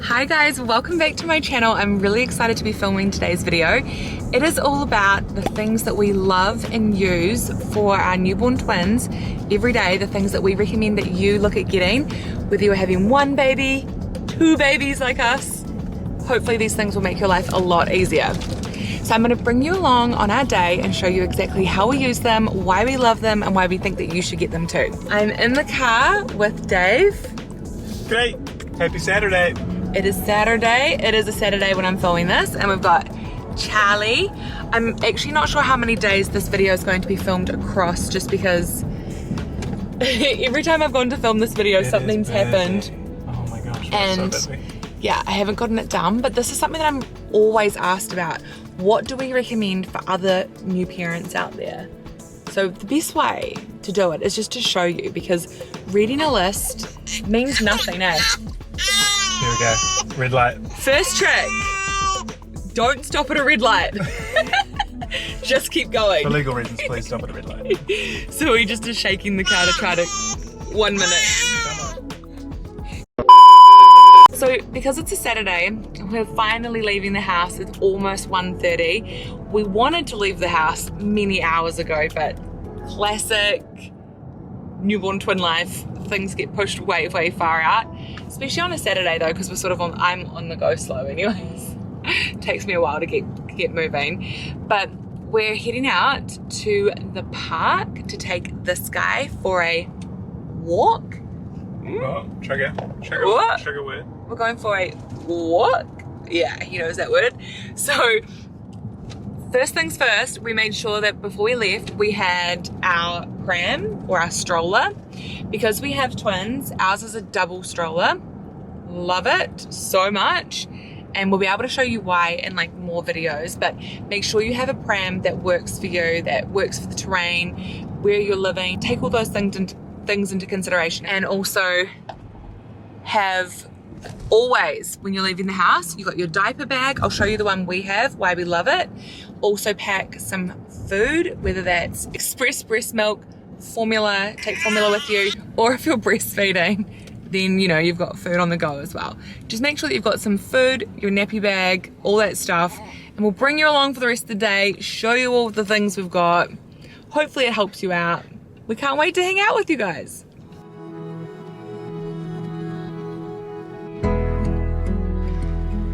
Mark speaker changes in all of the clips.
Speaker 1: Hi guys, welcome back to my channel. I'm really excited to be filming today's video. It is all about the things that we love and use for our newborn twins every day, the things that we recommend that you look at getting, whether you're having one baby, two babies like us. Hopefully these things will make your life a lot easier. So I'm going to bring you along on our day and show you exactly how we use them, why we love them, and why we think that you should get them too. I'm in the car with Dave.
Speaker 2: Great, happy Saturday.
Speaker 1: It is Saturday. It is a Saturday when I'm filming this, and we've got Charlie. I'm actually not sure how many days this video is going to be filmed across, just because every time I've gone to film this video, something's happened.
Speaker 2: Oh my gosh,
Speaker 1: and
Speaker 2: so busy.
Speaker 1: Yeah, I haven't gotten it done, but this is something that I'm always asked about. What do we recommend for other new parents out there? So the best way to do it is just to show you, because reading a list means nothing, eh?
Speaker 2: Here we go, red light.
Speaker 1: First trick, don't stop at a red light. Just keep going.
Speaker 2: For legal reasons, please stop at a red light.
Speaker 1: So we just are shaking the car to try to, 1 minute. So because it's a Saturday, we're finally leaving the house. It's almost 1:30. We wanted to leave the house many hours ago, but classic newborn twin life, things get pushed way, way far out. Especially on a Saturday though, because we're sort of I'm on the go slow anyways. It takes me a while to get moving. But we're heading out to the park to take this guy for a walk.
Speaker 2: Oh, trigger word.
Speaker 1: We're going for a walk. Yeah, he knows that word. So first things first, we made sure that before we left, we had our pram or our stroller. Because we have twins, ours is a double stroller. Love it so much. And we'll be able to show you why in like more videos, but make sure you have a pram that works for you, that works for the terrain, where you're living. Take all those things into consideration. And also have always, when you're leaving the house, you got your diaper bag. I'll show you the one we have, why we love it. Also pack some food, whether that's express breast milk, formula, take formula with you, or if you're breastfeeding, then you know you've got food on the go as well. Just make sure that you've got some food, your nappy bag, all that stuff, and we'll bring you along for the rest of the day, show you all the things we've got. Hopefully it helps you out. We can't wait to hang out with you guys.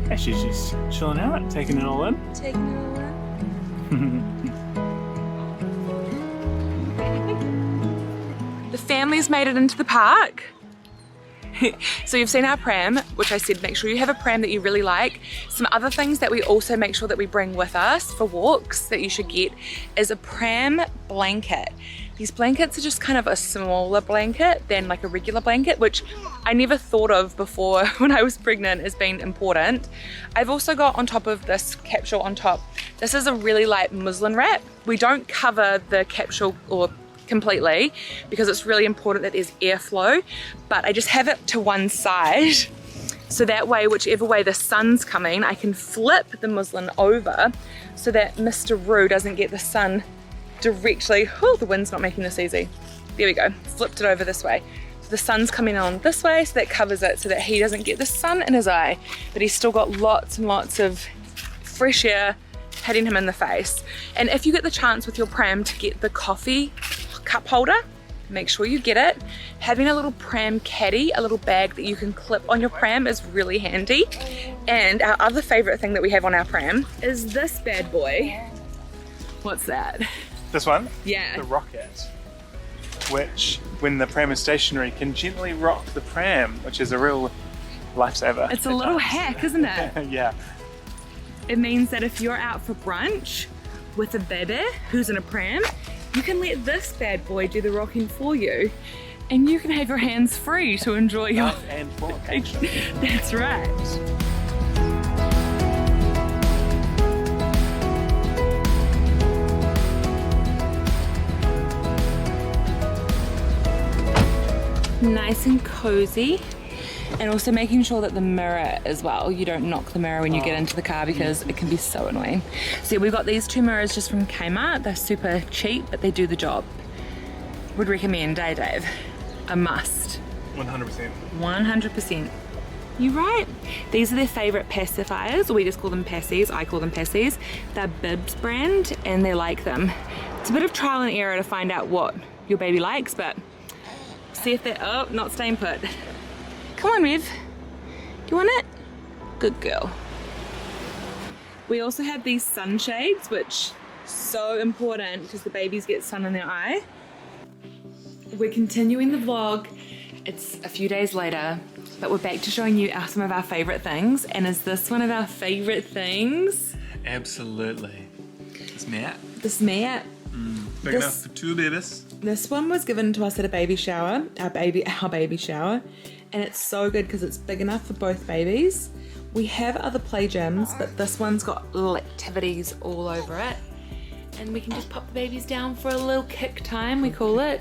Speaker 2: Yeah, she's just chilling out, taking it all in.
Speaker 1: Taking it all in. The family's made it into the park. So you've seen our pram, which I said make sure you have a pram that you really like. Some other things that we also make sure that we bring with us for walks that you should get is a pram blanket. These blankets are just kind of a smaller blanket than like a regular blanket, which I never thought of before when I was pregnant as being important. I've also got on top of this capsule on top, this is a really light muslin wrap. We don't cover the capsule or completely because it's really important that there's airflow, but I just have it to one side so that way whichever way the sun's coming I can flip the muslin over so that Mr. Roo doesn't get the sun directly. Oh, the wind's not making this easy. There we go, flipped it over this way. So the sun's coming on this way, so that covers it so that he doesn't get the sun in his eye, but he's still got lots and lots of fresh air hitting him in the face. And if you get the chance with your pram to get the coffee cup holder, make sure you get it. Having a little pram caddy, a little bag that you can clip on your pram is really handy. And our other favorite thing that we have on our pram is this bad boy. What's that?
Speaker 2: This one?
Speaker 1: Yeah.
Speaker 2: The rocket, which when the pram is stationary can gently rock the pram, which is a real lifesaver.
Speaker 1: It's a little hack, isn't it?
Speaker 2: Yeah.
Speaker 1: It means that if you're out for brunch with a baby who's in a pram, you can let this bad boy do the rocking for you, and you can have your hands free to enjoy your
Speaker 2: and full action.
Speaker 1: That's right. Nice and cozy. And also making sure that the mirror as well, you don't knock the mirror when you get into the car because it can be so annoying. So we've got these two mirrors just from Kmart. They're super cheap, but they do the job. would recommend, Dave? A must.
Speaker 2: 100%.
Speaker 1: 100%. You're right. These are their favourite pacifiers. We just call them passies. I call them passies. They're Bibs brand and they like them. It's a bit of trial and error to find out what your baby likes, but see if they're, oh, not staying put. Come on, Rev. Do you want it? Good girl. We also have these sunshades, which so important because the babies get sun in their eye. We're continuing the vlog. It's a few days later, but we're back to showing you some of our favorite things. And is this one of our favorite things?
Speaker 2: Absolutely. This mat.
Speaker 1: This mat.
Speaker 2: Big enough for 2 babies.
Speaker 1: This one was given to us at a baby shower, our baby shower, and it's so good because it's big enough for both babies. We have other play gyms, but this one's got little activities all over it. And we can just pop the babies down for a little kick time, we call it.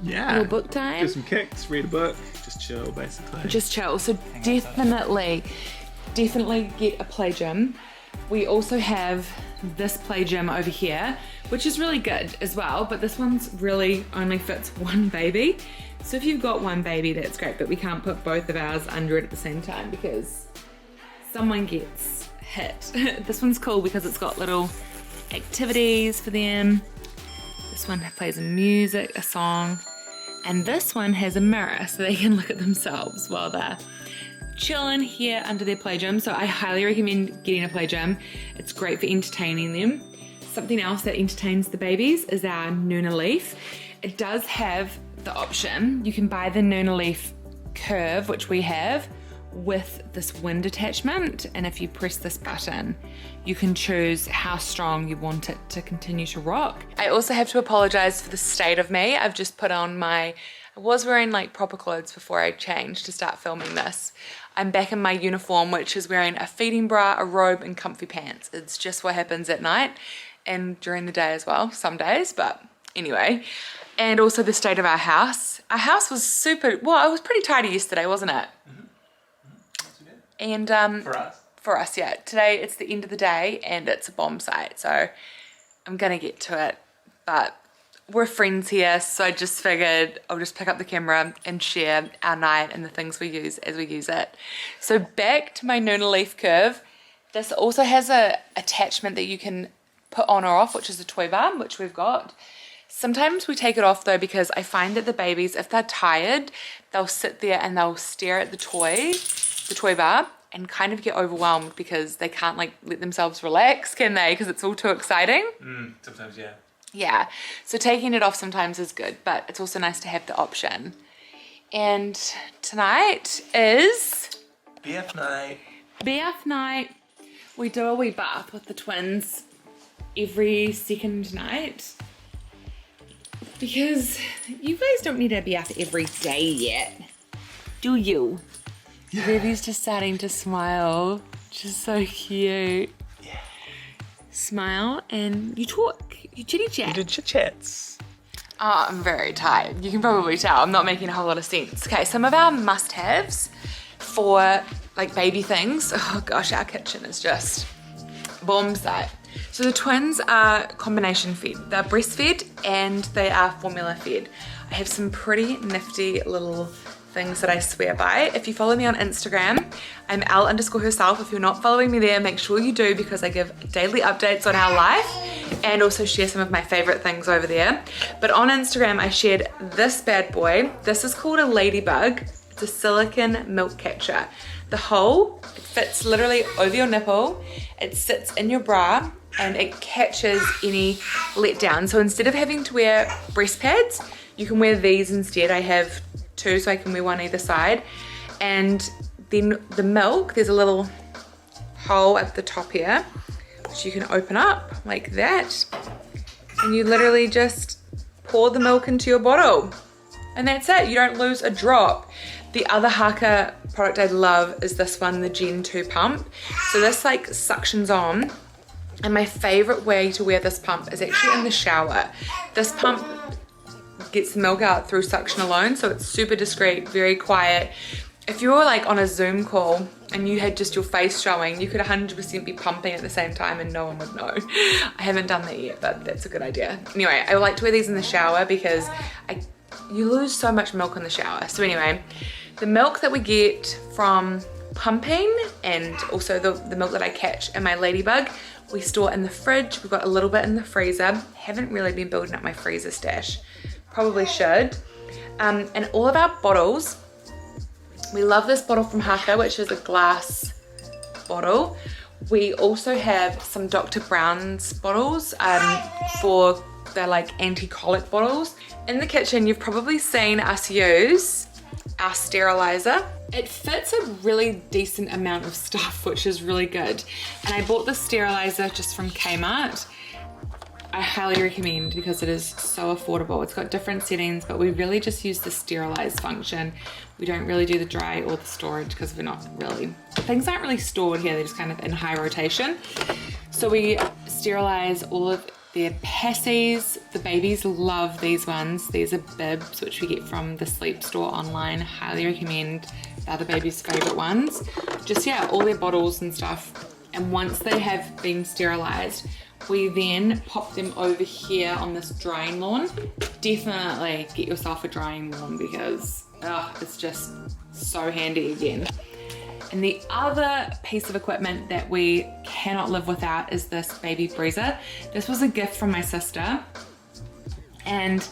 Speaker 2: Yeah.
Speaker 1: A little book time.
Speaker 2: Do some kicks, read a book, just chill basically.
Speaker 1: Just chill. So definitely get a play gym. We also have this play gym over here, which is really good as well, but this one's really only fits one baby. So if you've got one baby, that's great, but we can't put both of ours under it at the same time because someone gets hit. This one's cool because it's got little activities for them. This one plays music, a song, and this one has a mirror so they can look at themselves while they're chilling here under their play gym. So I highly recommend getting a play gym. It's great for entertaining them. Something else that entertains the babies is our Nuna Leaf. It does have the option, you can buy the Nuna Leaf curve, which we have, with this wind attachment, and if you press this button you can choose how strong you want it to continue to rock. I also have to apologize for the state of me. I've just put on I was wearing like proper clothes before I changed to start filming this. I'm back in my uniform, which is wearing a feeding bra, a robe and comfy pants. It's just what happens at night and during the day as well, some days, but anyway. And also the state of our house. Our house was it was pretty tidy yesterday, wasn't it? And for us, yeah. Today it's the end of the day and it's a bomb site, so I'm gonna get to it. But we're friends here, so I just figured I'll just pick up the camera and share our night and the things we use as we use it. So back to my Nuna Leaf curve. This also has a attachment that you can put on or off, which is a toy bar, which we've got. Sometimes we take it off though because I find that the babies, if they're tired, they'll sit there and they'll stare at the toy bar and kind of get overwhelmed because they can't like let themselves relax, can they? Because it's all too exciting.
Speaker 2: Sometimes, yeah.
Speaker 1: Yeah, so taking it off sometimes is good, but it's also nice to have the option. And tonight is
Speaker 2: BF night.
Speaker 1: BF night. We do a wee bath with the twins every second night because you guys don't need a BF every day yet, do you? Yeah. Ruby's just starting to smile, just so cute.
Speaker 2: Yeah.
Speaker 1: Smile and you talk, you chitty chat.
Speaker 2: You do chit chats.
Speaker 1: Oh, I'm very tired. You can probably tell I'm not making a whole lot of sense. Okay, some of our must-haves for like baby things. Oh gosh, our kitchen is just bomb site. So the twins are combination fed. They're breastfed and they are formula fed. I have some pretty nifty little things that I swear by. If you follow me on Instagram, I'm L_herself. If you're not following me there, make sure you do because I give daily updates on our life and also share some of my favorite things over there. But on Instagram, I shared this bad boy. This is called a Ladybug. It's a silicone milk catcher. The hole, it fits literally over your nipple. It sits in your bra and it catches any letdown. So instead of having to wear breast pads, you can wear these instead. I have two, so I can wear one either side. And then the milk, there's a little hole at the top here, which you can open up like that. And you literally just pour the milk into your bottle. And that's it, you don't lose a drop. The other Haka product I love is this one, the Gen 2 pump. So this like suctions on. And my favorite way to wear this pump is actually in the shower. This pump gets the milk out through suction alone, so it's super discreet, very quiet. If you're like on a Zoom call and you had just your face showing, you could 100% be pumping at the same time and no one would know. I haven't done that yet, but that's a good idea. Anyway, I like to wear these in the shower because you lose so much milk in the shower. So anyway, the milk that we get from pumping and also the milk that I catch in my ladybug, we store in the fridge. We've got a little bit in the freezer. Haven't really been building up my freezer stash. Probably should. And all of our bottles, we love this bottle from Haka, which is a glass bottle. We also have some Dr. Brown's bottles for they're like anti-colic bottles. In the kitchen, you've probably seen us use our sterilizer. It fits a really decent amount of stuff, which is really good. And I bought the sterilizer just from Kmart. I highly recommend because it is so affordable. It's got different settings, but we really just use the sterilize function. We don't really do the dry or the storage because we're not really, things aren't really stored here, they're just kind of in high rotation. So we sterilize all of their passies. The babies love these ones. These are bibs, which we get from the sleep store online. Highly recommend. They're the baby's favorite ones. Just, yeah, all their bottles and stuff. And once they have been sterilized, we then pop them over here on this drying lawn. Definitely get yourself a drying lawn because it's just so handy again. And the other piece of equipment that we cannot live without is this baby breezer. This was a gift from my sister and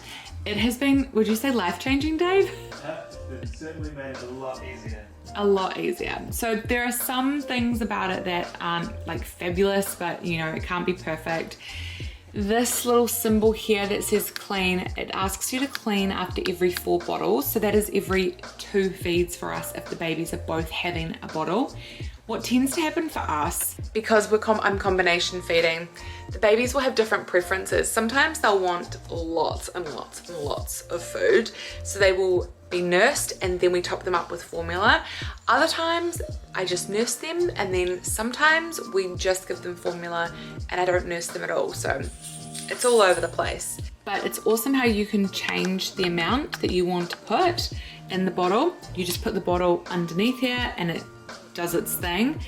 Speaker 1: it has been, would you say life-changing, Dave?
Speaker 2: It certainly made it a lot easier.
Speaker 1: A lot easier. So there are some things about it that aren't like fabulous, but you know, it can't be perfect. This little symbol here that says clean, it asks you to clean after every 4 bottles. So that is every 2 feeds for us if the babies are both having a bottle. What tends to happen for us, because I'm combination feeding, the babies will have different preferences. Sometimes they'll want lots and lots and lots of food. So they will be nursed and then we top them up with formula. Other times I just nurse them and then sometimes we just give them formula and I don't nurse them at all. So it's all over the place. But it's awesome how you can change the amount that you want to put in the bottle. You just put the bottle underneath here and it does its thing.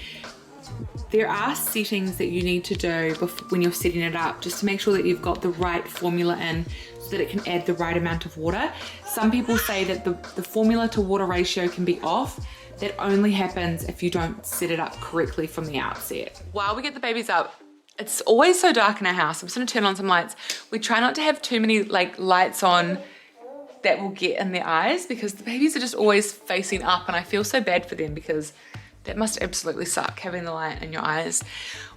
Speaker 1: There are settings that you need to do when you're setting it up just to make sure that you've got the right formula in so that it can add the right amount of water. Some people say that the formula to water ratio can be off. That only happens if you don't set it up correctly from the outset. While we get the babies up, it's always so dark in our house. I'm just gonna turn on some lights. We try not to have too many like lights on that will get in their eyes because the babies are just always facing up and I feel so bad for them because that must absolutely suck, having the light in your eyes.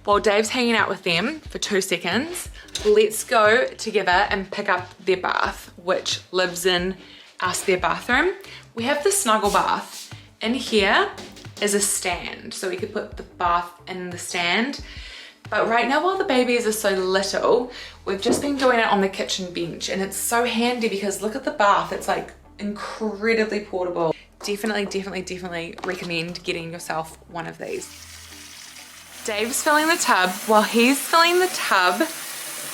Speaker 1: While Dave's hanging out with them for 2 seconds, let's go together and pick up their bath, which lives in our spare bathroom. We have the snuggle bath. In here is a stand, so we could put the bath in the stand. But right now, while the babies are so little, we've just been doing it on the kitchen bench, and it's so handy because look at the bath. It's like incredibly portable. Definitely recommend getting yourself one of these. Dave's filling the tub. While he's filling the tub,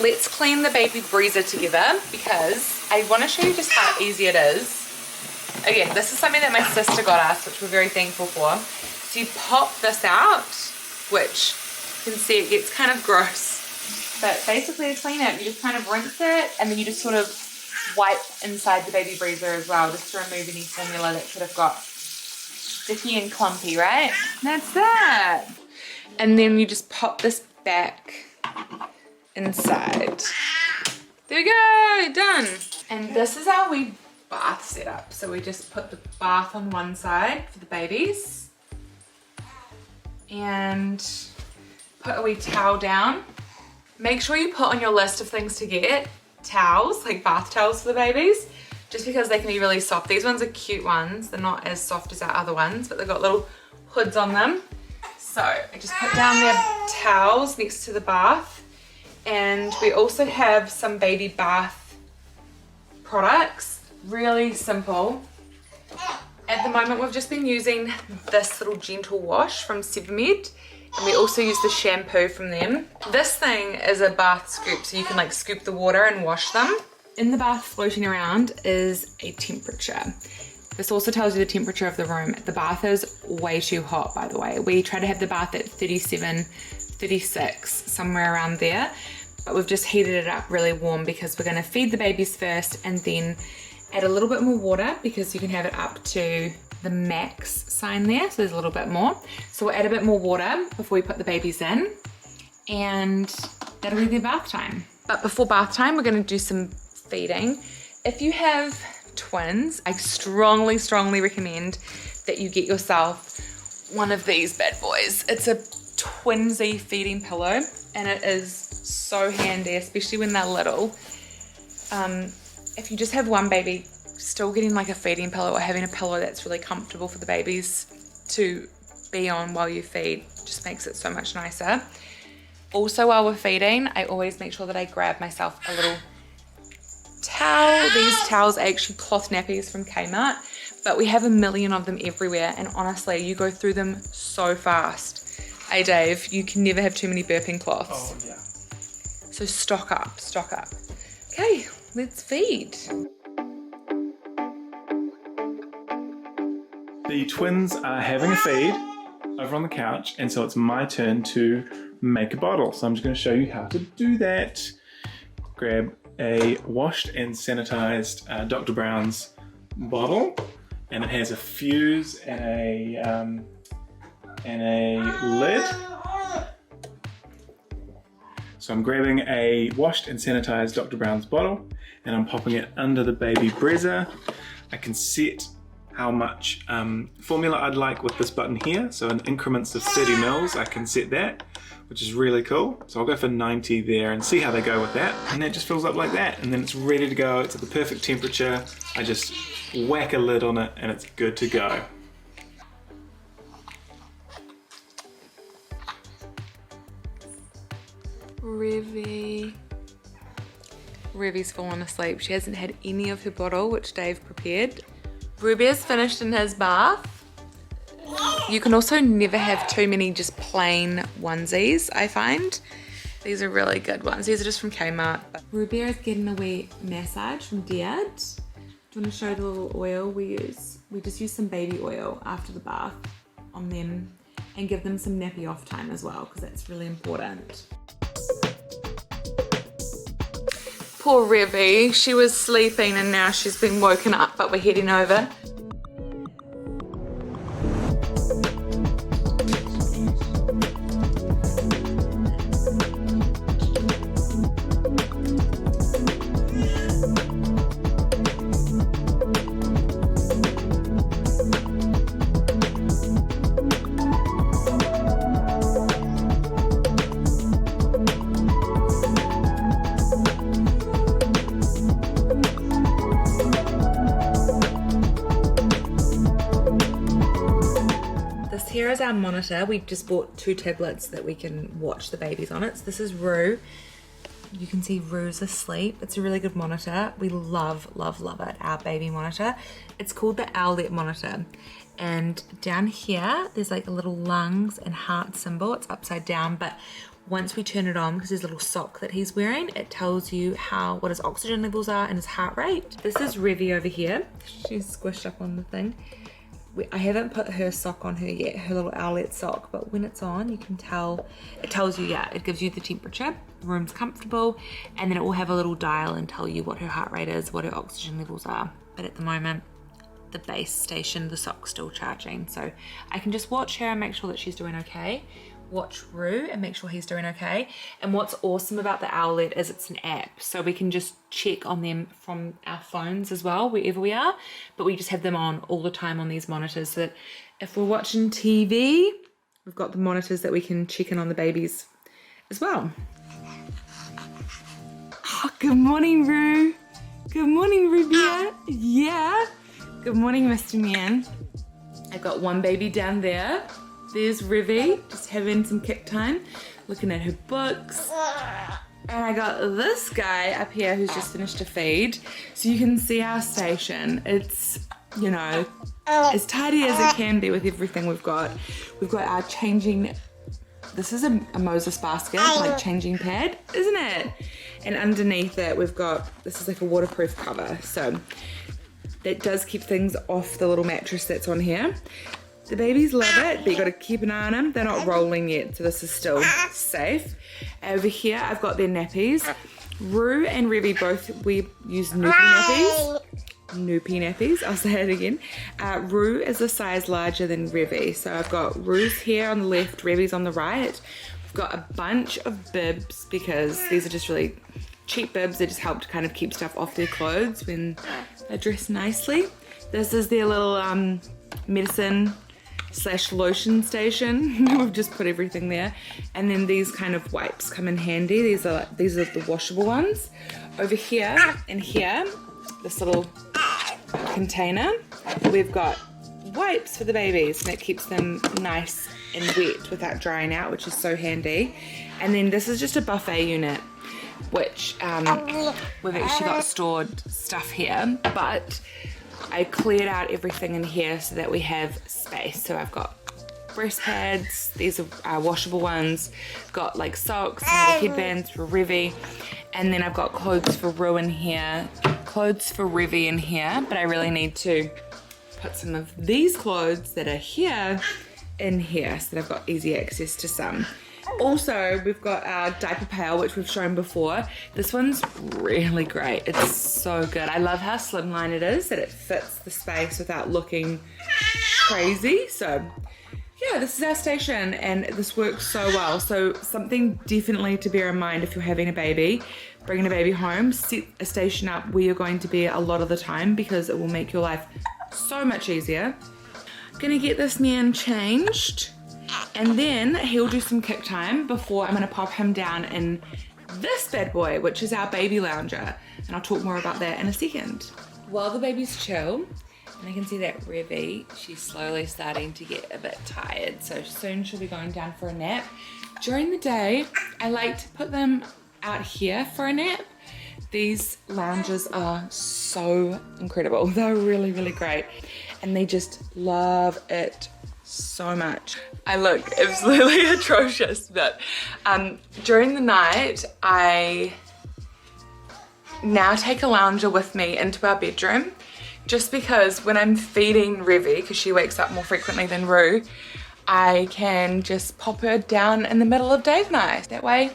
Speaker 1: let's clean the baby breezer together because I want to show you just how easy it is. Again, this is something that my sister got us, which we're very thankful for. So you pop this out, which you can see it gets kind of gross. But basically to clean it, you just kind of rinse it and then you just sort of wipe inside the baby breezer as well, just to remove any formula that could have got sticky and clumpy, right? And that's that. And then you just pop this back inside. There we go, done. And this is how we bath set up. So we just put the bath on one side for the babies and put a wee towel down. Make sure you put on your list of things to get towels, like bath towels for the babies, just because they can be really soft. These ones are cute ones. They're not as soft as our other ones, but they've got little hoods on them. So I just put down their towels next to the bath. And we also have some baby bath products, really simple. At the moment, we've just been using this little gentle wash from Severmed. And we also use the shampoo from them. This thing is a bath scoop, so you can like scoop the water and wash them. In the bath floating around is a temperature. This also tells you the temperature of the room. The bath is way too hot, by the way. We try to have the bath at 37, 36, somewhere around there. But we've just heated it up really warm because we're gonna feed the babies first and then add a little bit more water because you can have it up to the max sign there. So there's a little bit more. So we'll add a bit more water before we put the babies in, and that'll be their bath time. But before bath time, we're gonna do some feeding. If you have twins, I strongly recommend that you get yourself one of these bad boys. It's a twinsy feeding pillow and it is so handy, especially when they're little. If you just have one baby, still getting like a feeding pillow or having a pillow that's really comfortable for the babies to be on while you feed just makes it so much nicer. Also, while we're feeding, I always make sure that I grab myself a little towel. These towels are actually cloth nappies from Kmart, but we have a million of them everywhere, and honestly, you go through them so fast. Hey Dave, you can never have too many burping cloths.
Speaker 2: Oh yeah.
Speaker 1: So stock up, stock up. Okay, let's feed.
Speaker 2: The twins are having a feed over on the couch, and so it's my turn to make a bottle. So I'm just going to show you how to do that. Grab a washed and sanitized Dr. Brown's bottle, and it has a fuse and a lid. So I'm grabbing a washed and sanitized Dr. Brown's bottle and I'm popping it under the baby brezza. I can set how much formula I'd like with this button here. So in increments of 30 mils, I can set that, which is really cool. So I'll go for 90 there and see how they go with that. And that just fills up like that. And then it's ready to go. It's at the perfect temperature. I just whack a lid on it and it's good to go.
Speaker 1: Revy's fallen asleep. She hasn't had any of her bottle, which Dave prepared. Ruby has finished in his bath. You can also never have too many just plain onesies, I find. These are really good ones. These are just from Kmart. Ruby is getting a wee massage from Dad. Do you want to show the little oil we use? We just use some baby oil after the bath on them and give them some nappy off time as well, because that's really important. Poor Revy, she was sleeping and now she's been woken up, but we're heading over. Here is our monitor. We just bought 2 tablets that we can watch the babies on it. So this is Rue. You can see Rue's asleep. It's a really good monitor. We love it, our baby monitor. It's called the Owlet monitor. And down here, there's like a little lungs and heart symbol. It's upside down, but once we turn it on, because there's a little sock that he's wearing, it tells you what his oxygen levels are and his heart rate. This is Revy over here. She's squished up on the thing. I haven't put her sock on her yet, her little Owlet sock, but when it's on, you can tell, it tells you, it gives you the temperature, the room's comfortable, and then it will have a little dial and tell you what her heart rate is, what her oxygen levels are. But at the moment, the base station, the sock's still charging, so I can just watch her and make sure that she's doing okay. Watch Rue and make sure he's doing okay. And what's awesome about the Owlet is it's an app, so we can just check on them from our phones as well, wherever we are, but we just have them on all the time on these monitors, so that if we're watching TV, we've got the monitors that we can check in on the babies as well. Oh, good morning, Rue. Good morning, Rubia. Yeah. Good morning, Mr. Man. I've got one baby down there. There's Revy, just having some kick time, looking at her books. And I got this guy up here who's just finished a feed. So you can see our station. It's, you know, as tidy as it can be with everything we've got. We've got our changing, this is a Moses basket, like changing pad, isn't it? And underneath it, we've got, this is like a waterproof cover. So that does keep things off the little mattress that's on here. The babies love it, but you got to keep an eye on them. They're not rolling yet, so this is still safe. Over here, I've got their nappies. Rue and Revy both, we use Noopy nappies. Noopy nappies, I'll say it again. Rue is a size larger than Revy. So I've got Rue's here on the left, Revy's on the right. We've got a bunch of bibs because these are just really cheap bibs. They just help to kind of keep stuff off their clothes when they're dressed nicely. This is their little medicine / lotion station. We've just put everything there. And then these kind of wipes come in handy. These are the washable ones. Over here and here, this little container, we've got wipes for the babies, and it keeps them nice and wet without drying out, which is so handy. And then this is just a buffet unit, which we've actually got stored stuff here, but I cleared out everything in here so that we have space. So I've got breast pads, these are washable ones, got like socks and little headbands for Revy, and then I've got clothes for Rue in here, clothes for Revy in here, but I really need to put some of these clothes that are here in here so that I've got easy access to some. Also, we've got our diaper pail, which we've shown before. This one's really great. It's so good. I love how slimline it is, that it fits the space without looking crazy. So yeah, this is our station and this works so well. So something definitely to bear in mind if you're having a baby, bringing a baby home, set a station up where you're going to be a lot of the time because it will make your life so much easier. I'm gonna get this man changed, and then he'll do some kick time before I'm gonna pop him down in this bad boy, which is our baby lounger. And I'll talk more about that in a second. While the baby's chill, and I can see that Revy, she's slowly starting to get a bit tired. So soon she'll be going down for a nap. During the day, I like to put them out here for a nap. These loungers are so incredible. They're really, really great. And they just love it so much. I look absolutely atrocious, but during the night, I now take a lounger with me into our bedroom, just because when I'm feeding Revy, because she wakes up more frequently than Rue, I can just pop her down in the middle of Dave and I. That way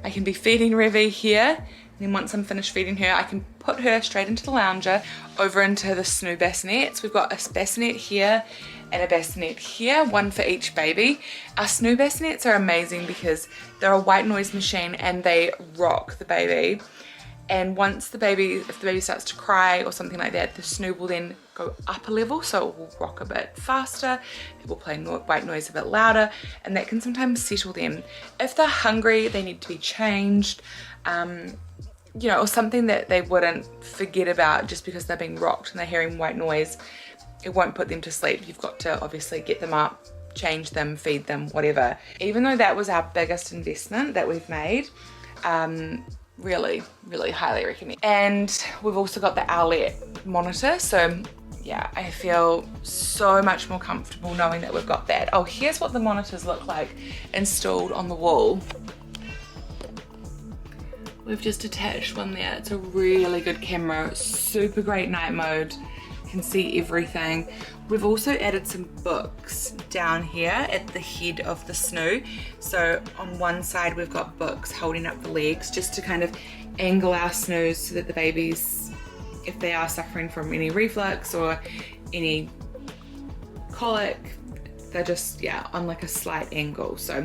Speaker 1: I can be feeding Revy here, and then once I'm finished feeding her, I can put her straight into the lounger over into the snoo bassinets. We've got a bassinet here and a bassinet here, one for each baby. Our snoo bassinets are amazing because they're a white noise machine and they rock the baby. And once the baby, if the baby starts to cry or something like that, the snoo will then go up a level, so it will rock a bit faster, it will play white noise a bit louder, and that can sometimes settle them. If they're hungry, they need to be changed, you know, or something that they wouldn't forget about just because they're being rocked and they're hearing white noise. It won't put them to sleep. You've got to obviously get them up, change them, feed them, whatever. Even though that was our biggest investment that we've made, really, really highly recommend. And we've also got the Owlet monitor, so yeah, I feel so much more comfortable knowing that we've got that. Oh, here's what the monitors look like installed on the wall. We've just attached one there. It's a really good camera, super great night mode, can see everything. We've also added some books down here at the head of the snoo. So on one side we've got books holding up the legs just to kind of angle our snoos so that the babies, if they are suffering from any reflux or any colic, they're just, yeah, on like a slight angle. So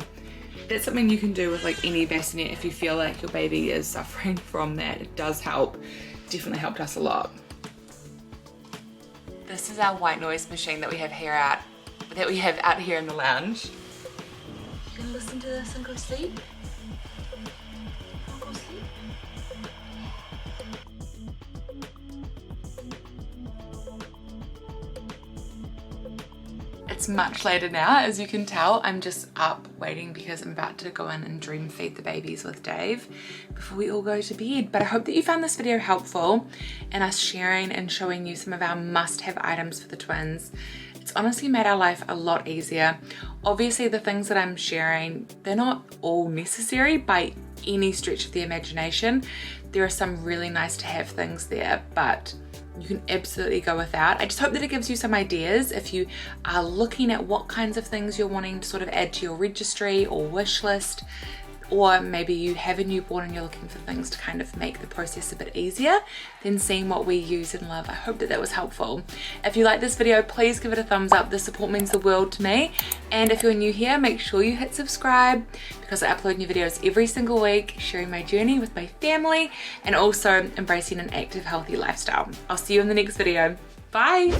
Speaker 1: that's something you can do with like any bassinet if you feel like your baby is suffering from that. It does help, definitely helped us a lot. This is our white noise machine that we have here out here in the lounge. You gonna listen to this and go to sleep? Go sleep. It's much later now, as you can tell. I'm just up waiting because I'm about to go in and dream feed the babies with Dave before we all go to bed. But I hope that you found this video helpful and us sharing and showing you some of our must-have items for the twins. It's honestly made our life a lot easier. Obviously the things that I'm sharing, they're not all necessary by any stretch of the imagination. There are some really nice to have things there, but you can absolutely go without. I just hope that it gives you some ideas if you are looking at what kinds of things you're wanting to sort of add to your registry or wish list, or maybe you have a newborn and you're looking for things to kind of make the process a bit easier, then seeing what we use and love. I hope that that was helpful. If you like this video, please give it a thumbs up. The support means the world to me. And if you're new here, make sure you hit subscribe, because I upload new videos every single week, sharing my journey with my family and also embracing an active, healthy lifestyle. I'll see you in the next video. Bye.